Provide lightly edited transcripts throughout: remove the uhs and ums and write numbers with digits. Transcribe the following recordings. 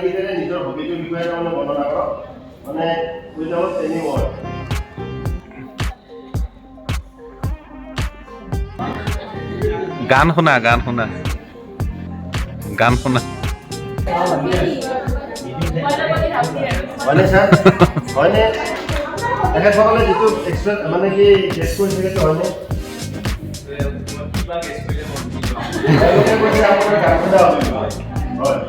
উদাহৰণকেইটাৰে নিজৰ হবিটোৰ বিষয়ে তাৰমানে বৰ্ণনা কৰক মানে উইদাউট এনি ৱৰ্ড গান শুনা গান শুনা গান শুনা হয়নে ছাৰ হয়নে তেখেতসকলে যিটো এক্সপ্ৰেছ মানে কি গেছ কৰিছে সেইটো হয়নে তেওঁলোকে কৈছে আপোনাৰ গান শুনা হয়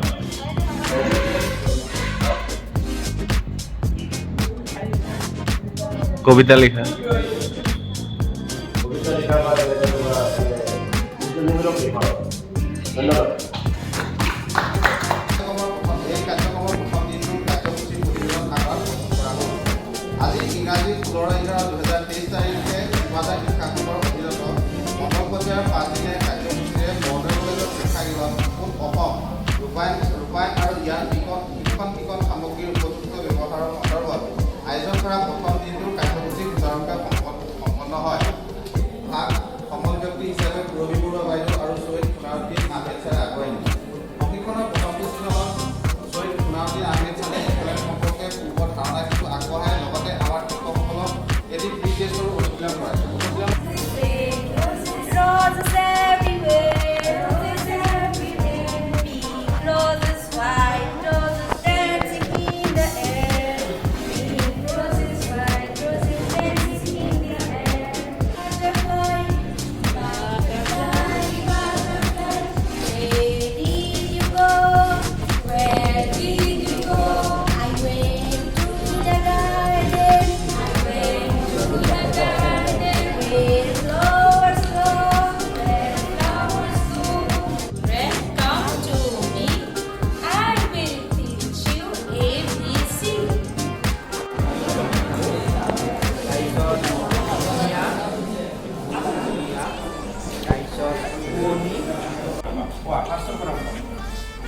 কবিতা লিখা কবিতা লিখা বা ধন্যবাদ আজি ইংৰাজী 16/11/2023 তাৰিখে শিক্ষা শিক্ষাখণ্ডৰ অধীনত প্ৰথম পৰ্যায়ৰ 5 দিনীয়া কাৰ্যসূচীৰে মহোদয় কলেজৰ শিক্ষাগৃহত অসম ৰূপায়ণ আৰু ইয়াৰ শিক্ষণ সামগ্ৰীৰ উপযুক্ত ব্যৱহাৰৰ সন্দৰ্ভত আয়োজন কৰা প্ৰথম দিনটোৰ কাৰ্যসূচী সুচাৰুৰূপে সম্পন্ন হয়। ভাগ সমল ব্যক্তি হিচাপে পুৰবী বৰুৱা বাইদেউ আৰু চৈয়দ সোণাৰুদ্দিন আহমেদ ছাৰে আগুৱাই নিছে। প্ৰশিক্ষণৰ প্ৰথমটো দিনত চৈয়দ সোণাৰুদ্দিন আহমেদ ছাৰে একেলগে সম্পৰ্কে পূৰ্বৰ ধাৰণা কিছু আগবঢ়াই লগতে আমাৰ শিক্ষকসকলক এটি প্ৰি টেষ্টৰো অনুশীলন কৰাইছে।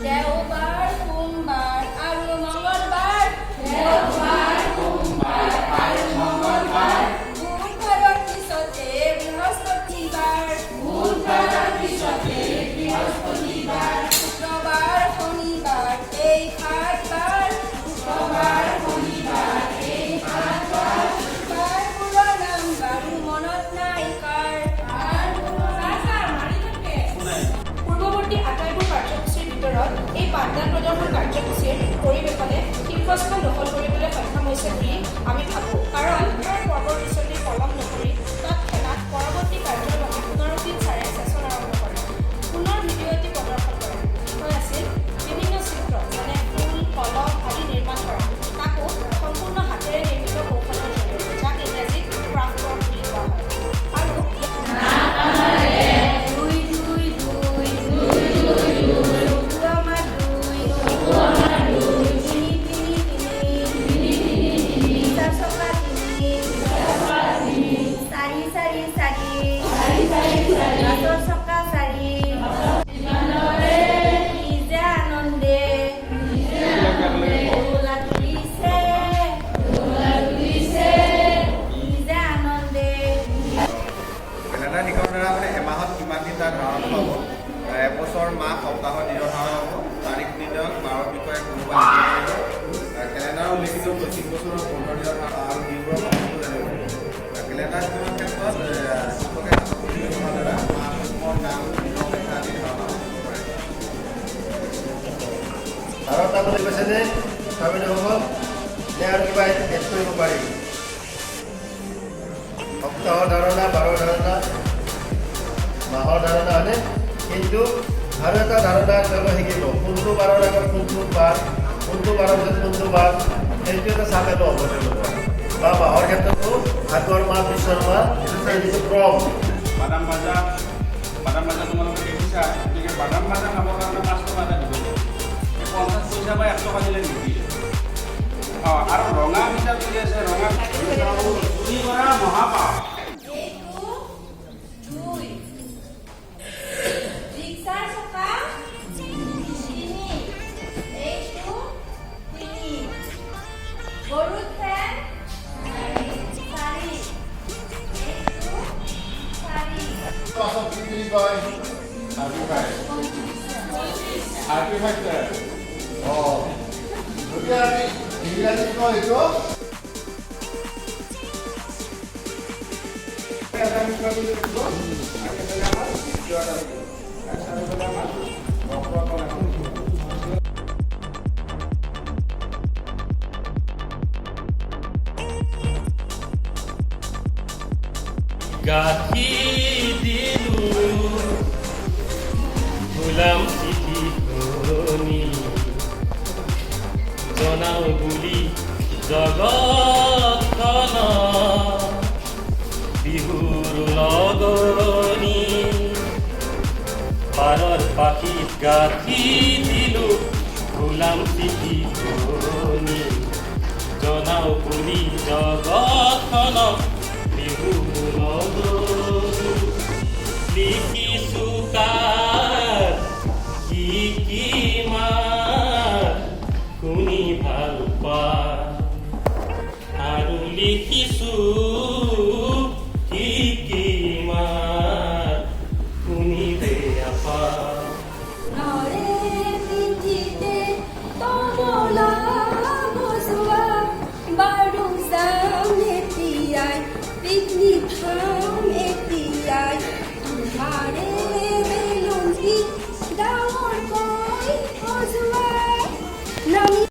দেওবাৰ সোমবাৰ আৰু মঙ্গলবাৰ বুধবাৰৰ পিছতে বৃহস্পতিবাৰ শুক্ৰবাৰ শনিবাৰ এই 7 বাৰ বাৰবোৰৰ নাম বাৰু মনত নাই কাৰ পূৰ্বৱৰ্তী আটাইবোৰ কাৰ্যসূচীৰ ভিতৰত এই পাঠদান প্ৰদৰ্শন কাৰ্যসূচীৰ পৰিৱেশনে শীৰ্ষস্থান দখল কৰিবলৈ সক্ষম হৈছে বুলি আমি ভাবোঁ। কাৰণ পৰ্বৰ পিছতে পলম নকৰি তৎক্ষণাত পৰৱৰ্তী কাৰ্যৰ বাবে সোণাৰুদ্দিন ছাৰে ছেছন আৰম্ভ কৰে। পুনৰ ভিডিঅ' এটি প্ৰদৰ্শন কৰে বিষয় আছিল বিভিন্ন চিত্ৰ যেনে ফুল কলম আদি নিৰ্মাণ কৰা তাকো সম্পূৰ্ণ হাতেৰে নিৰ্মিত কৌশলৰ জৰিয়তে যাক ইংৰাজীত ক্ৰাফ্ট ৱৰ্ক বুলি কোৱা হয়। আৰু এবছৰ মাহ সপ্তাহৰ দিনৰ ধাৰণা হ'ব। তাৰিখ নিৰ্ণয়ক বাৰৰ বিষয়ে কোনোবা কেলেণ্ডাৰ উল্লেখিত 25 বছৰৰ 15 দিনৰ ধাৰণা আৰু দিনবোৰৰ কথাটো জানিব। কেলেণ্ডাৰ কিছুমান ক্ষেত্ৰত শিক্ষকে হাতত ব্যৱহাৰ দ্বাৰা মাহৰ নাম দিনৰ লেখা আদি ধাৰণা হ'ব পাৰে। আৰু এটা বুলি কৈছেনে স্বামীসকল নে আৰু কিবা এড কৰিব পাৰি সপ্তাহৰ ধাৰণা বাৰৰ ধাৰণা মাহৰ ধাৰণা হয়নে কিন্তু আৰু এটা ধাৰণা তেওঁলোকে শিকিব কোনটো বাৰৰ আগত কোনটো বাৰ কোনটো বাৰৰ পিছত কোনটো বাৰ সেইটো এটা চাপেটো হ'ব তেওঁলোকৰ বা মাহৰ ক্ষেত্ৰতো আগৰ মাহ পিছৰ মাহ এই যিটো ক্ৰম বাদাম ভাজা তোমালোকে দেখিছা গতিকে বাদাম ভাজা খাবৰ কাৰণে 5 টকা এটা দিব লাগিব 50 পইচা বা 1 টকা দিলে নিদিয়ে আৰু ৰঙা মিঠা বুলি আছে ৰঙা চুৰি কৰা মহাপাপ Artifactor. Oh. এতিয়া আমি ইংৰাজীত কওঁ এইটো এটা মিশ্ৰণ বুলি লিখিব আৰু এইফালে আমাৰ দ্বিতীয় এটা লিখিব আৰু চাৰিওফালে আমাৰ বক্ৰকোণ এখন লিখিব গাঁঠি দিলো গোলাম চিঠি শুনি জনাও বুলি জগতখন বিহুৰ লগনি পাৰৰ পাখিত গাঁঠি দিলো গোলাম চিঠি শুনি জনাও বুলি জগতখন লিখিছো কাৰ কি কি মাত শুনি ভাল পা আৰু লিখিছো কি কি মাত শুনি বেয়া পা নৰে পিঠিতে তবলা